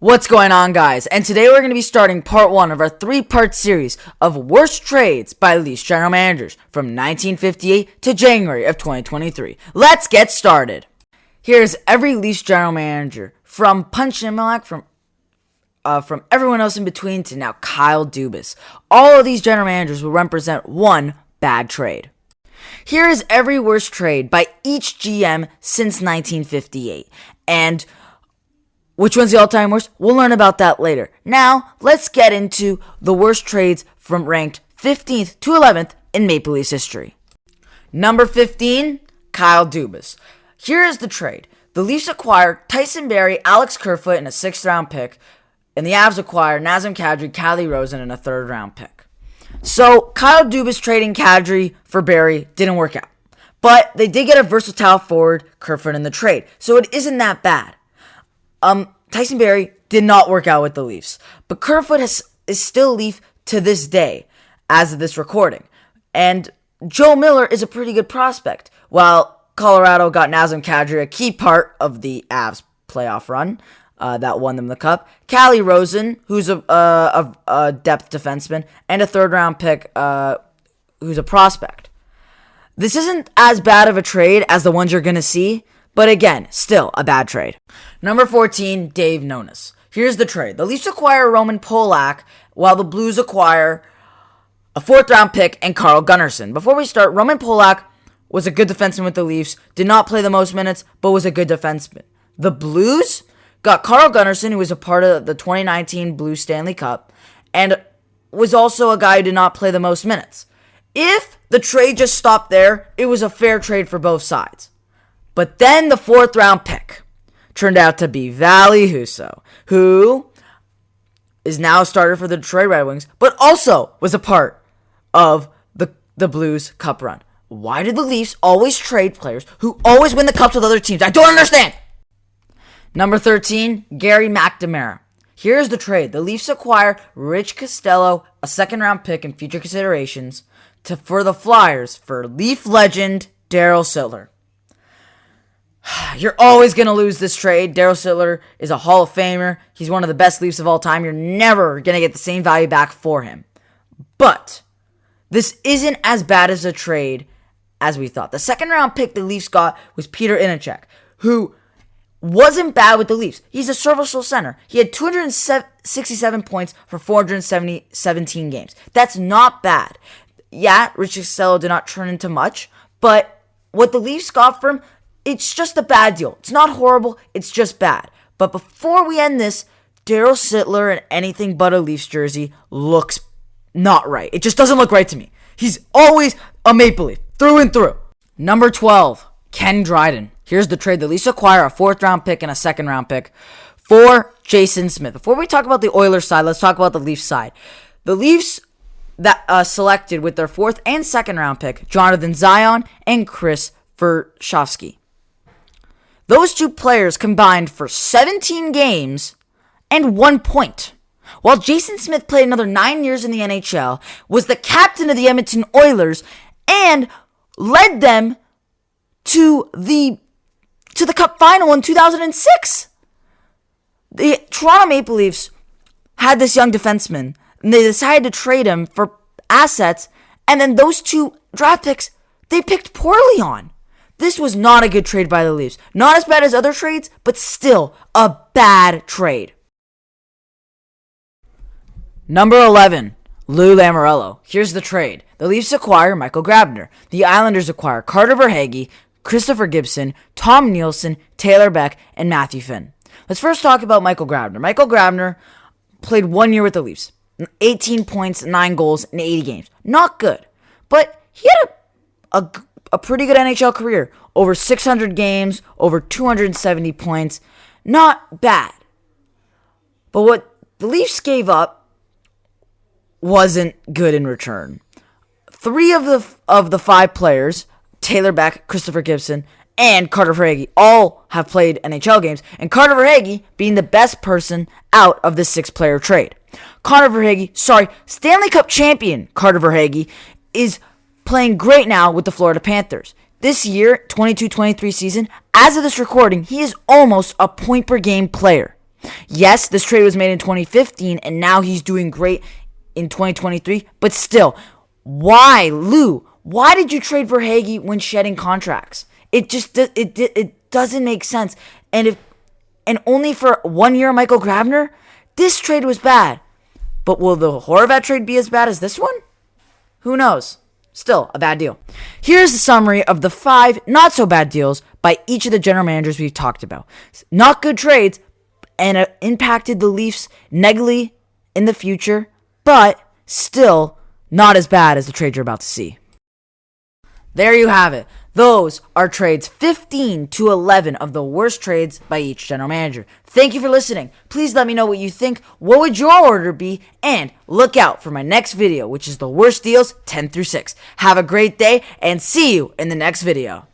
What's going on, guys? And today we're going to be starting part 1 of our 3-part series of worst trades by Leafs general managers from 1958 to January of 2023. Let's get started. Here's every Leafs general manager from Punch Imlach, from everyone else in between to now Kyle Dubas. All of these general managers will represent one bad trade. Here is every worst trade by each GM since 1958. And which one's the all-time worst? We'll learn about that later. Now, let's get into the worst trades from ranked 15th to 11th in Maple Leafs history. Number 15, Kyle Dubas. Here is the trade. The Leafs acquire Tyson Barrie, Alex Kerfoot, and a 6th-round pick, and the Avs acquire Nazem Kadri, Calle Rosen, and a 3rd-round pick. So, Kyle Dubas trading Kadri for Barrie didn't work out. But they did get a versatile forward, Kerfoot, in the trade, so it isn't that bad. Tyson Barrie did not work out with the Leafs, but Kerfoot is still Leaf to this day, as of this recording. And Joe Miller is a pretty good prospect, while Colorado got Nazem Kadri, a key part of the Avs playoff run that won them the cup. Calle Rosen, who's a depth defenseman, and a 3rd-round pick who's a prospect. This isn't as bad of a trade as the ones you're going to see, but again, still a bad trade. Number 14, Dave Nonis. Here's the trade. The Leafs acquire Roman Polak, while the Blues acquire a 4th-round pick and Carl Gunnarsson. Before we start, Roman Polak was a good defenseman with the Leafs, did not play the most minutes, but was a good defenseman. The Blues got Carl Gunnarsson, who was a part of the 2019 Blues Stanley Cup, and was also a guy who did not play the most minutes. If the trade just stopped there, it was a fair trade for both sides. But then the 4th-round pick turned out to be Vali Husso, who is now a starter for the Detroit Red Wings, but also was a part of the Blues Cup run. Why did the Leafs always trade players who always win the Cups with other teams? I don't understand! Number 13, Gary McNamara. Here's the trade. The Leafs acquire Rich Costello, a 2nd-round pick and future considerations, for the Flyers for Leaf legend Daryl Sittler. You're always going to lose this trade. Daryl Sittler is a Hall of Famer. He's one of the best Leafs of all time. You're never going to get the same value back for him. But this isn't as bad as a trade as we thought. The 2nd-round pick the Leafs got was Peter Inachek, who wasn't bad with the Leafs. He's a serviceable center. He had 267 points for 417 games. That's not bad. Yeah, Rich Costello did not turn into much, but what the Leafs got from him, it's just a bad deal. It's not horrible, it's just bad. But before we end this, Daryl Sittler in anything but a Leafs jersey looks not right. It just doesn't look right to me. He's always a Maple Leaf, through and through. Number 12, Ken Dryden. Here's the trade. The Leafs acquire a 4th-round pick and a 2nd-round pick for Jason Smith. Before we talk about the Oilers side, let's talk about the Leafs side. The Leafs that selected with their 4th and 2nd-round pick, Jonathan Zion and Chris Verschovsky. Those two players combined for 17 games and 1 point. While Jason Smith played another 9 years in the NHL, was the captain of the Edmonton Oilers, and led them to the Cup final in 2006. The Toronto Maple Leafs had this young defenseman, and they decided to trade him for assets, and then those 2 draft picks, they picked poorly on. This was not a good trade by the Leafs. Not as bad as other trades, but still a bad trade. Number 11, Lou Lamoriello. Here's the trade. The Leafs acquire Michael Grabner. The Islanders acquire Carter Verhaeghe, Christopher Gibson, Tom Nielsen, Taylor Beck, and Matthew Finn. Let's first talk about Michael Grabner. Michael Grabner played 1 year with the Leafs. 18 points, 9 goals, in 80 games. Not good. But he had a pretty good NHL career. Over 600 games, over 270 points. Not bad. But what the Leafs gave up wasn't good in return. 3 of the 5 players, Taylor Beck, Christopher Gibson, and Carter Verhaeghe, all have played NHL games, and Carter Verhaeghe being the best person out of the 6-player trade. Stanley Cup champion Carter Verhaeghe is playing great now with the Florida Panthers. This year, 22-23 season, as of this recording, he is almost a point-per-game player. Yes, this trade was made in 2015, and now he's doing great in 2023, but still, why, Lou? Why did you trade for Hagee when shedding contracts? It doesn't make sense. And only for 1 year, Michael Grabner? This trade was bad. But will the Horvat trade be as bad as this one? Who knows? Still, a bad deal. Here's the summary of the 5 not-so-bad deals by each of the general managers we've talked about. Not good trades, and impacted the Leafs negatively in the future, but still not as bad as the trade you're about to see. There you have it. Those are trades 15 to 11 of the worst trades by each general manager. Thank you for listening. Please let me know what you think. What would your order be? And look out for my next video, which is the worst deals 10 through 6. Have a great day and see you in the next video.